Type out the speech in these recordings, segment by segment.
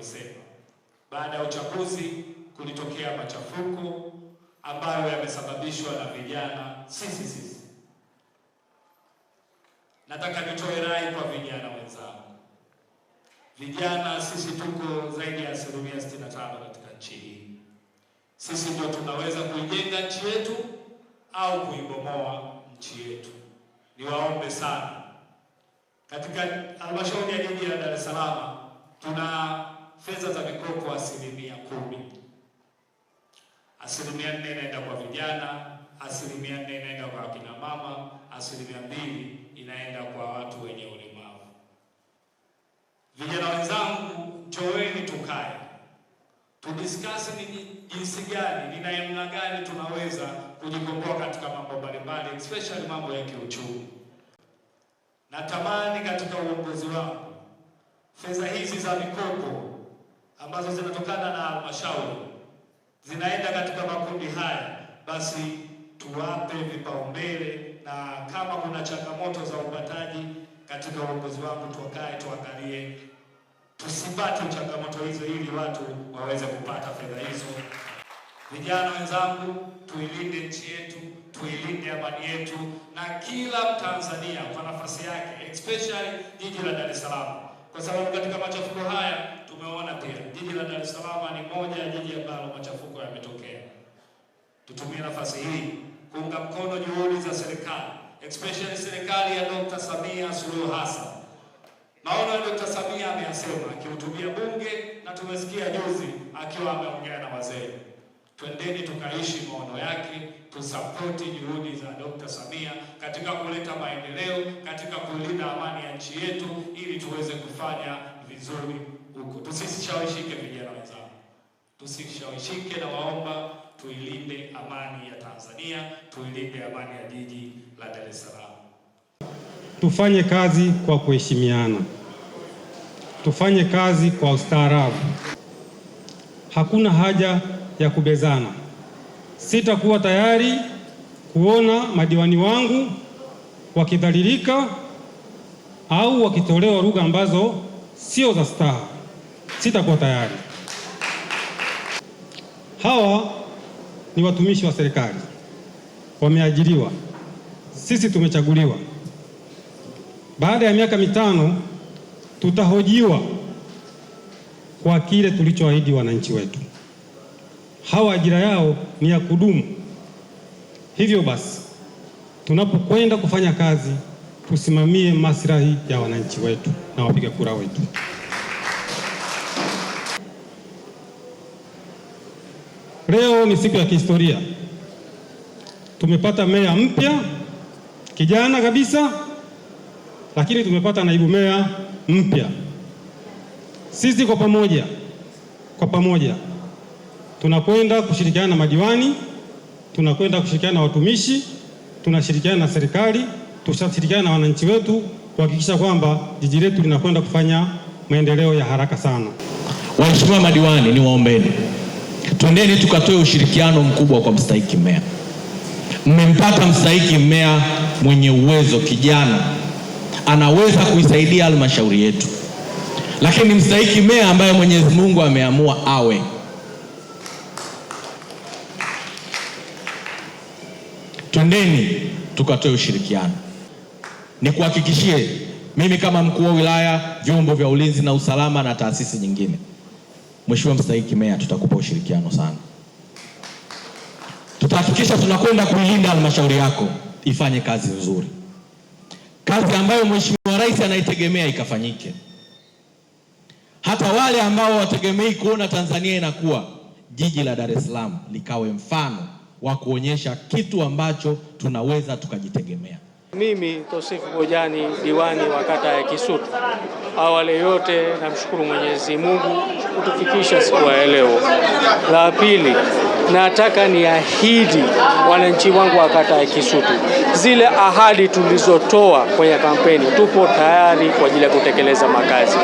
nilivyosema. Baada ya uchaguzi kulitokea machafuko ambayo yamesababishwa na vijana sisi. Nataka nitoe rai kwa vijana wenzangu. Vijana sisi tuko zaidi ya 65% katika nchi hii. Sisi ndio tunaweza kuijenga nchi yetu au kuibomoa nchi yetu. Niwaombe sana, katika halmashauri ya jiji la Dar es Salaam tuna fedha za mikopo 10%. 4% inaenda kwa vijana, 4% inaenda kwa kina mama, 2% inaenda kwa watu wenye ulemavu. Vijana wenzangu, njooni tukae, tudiscuss ni jinsi gani, ni namna gani tunaweza kujikomboa katika mambo mbalimbali, especially mambo ya kiuchumi. Natamani katika uongozi wangu fedha hizi za mikopo ambazo zinatokana na halmashauri zinaenda katika makundi haya, basi tuwape vipaumbele, na kama kuna changamoto za upataji katika uongozi wangu tukae tuangalie tusipate changamoto hizo ili watu waweze kupata fedha hizo. Vijana wenzangu, tuilinde nchi yetu, tuilinde amani yetu, na kila Mtanzania kwa nafasi yake, especially jiji la Dar es Salaam, kwa sababu katika machafuko haya tumeona pia jiji la Dar es Salaam ni moja ya jiji ambalo machafuko yametokea. Tutumie nafasi hii kuunga mkono juhudi za serikali, especially serikali ya Dr. Samia Suluhu Hassan. Maono ya Dr. Samia ameyasema akihutubia bunge, na tumesikia juzi akiwa ameongea na wazee. Twendeni tukaishi maono yake, tusapoti juhudi za Dr. Samia katika kuleta maendeleo, katika kulinda amani ya nchi yetu ili tuweze kufanya vizuri huko. Tusishawishike vijana wenzangu. Tusishawishike, na waomba tuilinde amani ya Tanzania, tuilinde amani ya jiji la Dar es Salaam. Tufanye kazi kwa kuheshimiana. Tufanye kazi kwa ustaarabu. Hakuna haja ya kubezana. Sitakuwa tayari kuona madiwani wangu wakidhalilika au wakitolewa lugha ambazo sio za staha. Sitakuwa tayari. Hawa ni watumishi wa serikali, wameajiriwa, sisi tumechaguliwa. Baada ya miaka 5 tutahojiwa kwa kile tulichoahidi wananchi wetu. Hawa ajira yao ni ya kudumu. Hivyo basi, tunapokwenda kufanya kazi, tusimamie maslahi ya wananchi wetu na wapiga kura wetu. Leo ni siku ya kihistoria. Tumepata meya mpya, kijana kabisa, lakini tumepata naibu meya mpya. Sisi kwa pamoja tunakwenda kushirikiana na madiwani, tunakwenda kushirikiana na watumishi, tunashirikiana na serikali, tutashirikiana na wananchi wetu kuhakikisha kwamba jiji letu linakwenda kufanya maendeleo ya haraka sana. Waheshimiwa madiwani, ni waombeni, twendeni tukatoe ushirikiano mkubwa kwa mstahiki meya. Mmempata mstahiki meya mwenye uwezo, kijana, anaweza kuisaidia halmashauri yetu, lakini mstahiki meya ambaye Mwenyezi Mungu ameamua awe. Twendeni tukatoe ushirikiano. Nikuhakikishie, mimi kama mkuu wa wilaya, vyombo vya ulinzi na usalama na taasisi nyingine, Mheshimiwa mstahiki meya, tutakupa ushirikiano sana. Tutahakikisha tunakwenda kuilinda halmashauri yako ifanye kazi nzuri, kazi ambayo Mheshimiwa Rais anaitegemea ikafanyike. Hata wale ambao wategemei kuona Tanzania inakuwa, jiji la Dar es Salaam likawe mfano wa kuonyesha kitu ambacho tunaweza tukajitegemea. Mimi Tosifu Bojani, diwani wa kata ya Kisutu. Awali yote namshukuru Mwenyezi Mungu kutufikisha siku ya leo. La pili, nataka niahidi wananchi wangu wa kata ya Kisutu, zile ahadi tulizotoa kwenye kampeni, tupo tayari kwa ajili ya kutekeleza makazi.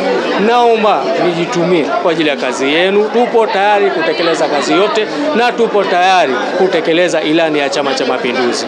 Naomba nijitumie kwa ajili ya kazi yenu. Tupo tayari kutekeleza kazi yote, na tupo tayari kutekeleza ilani ya Chama cha Mapinduzi.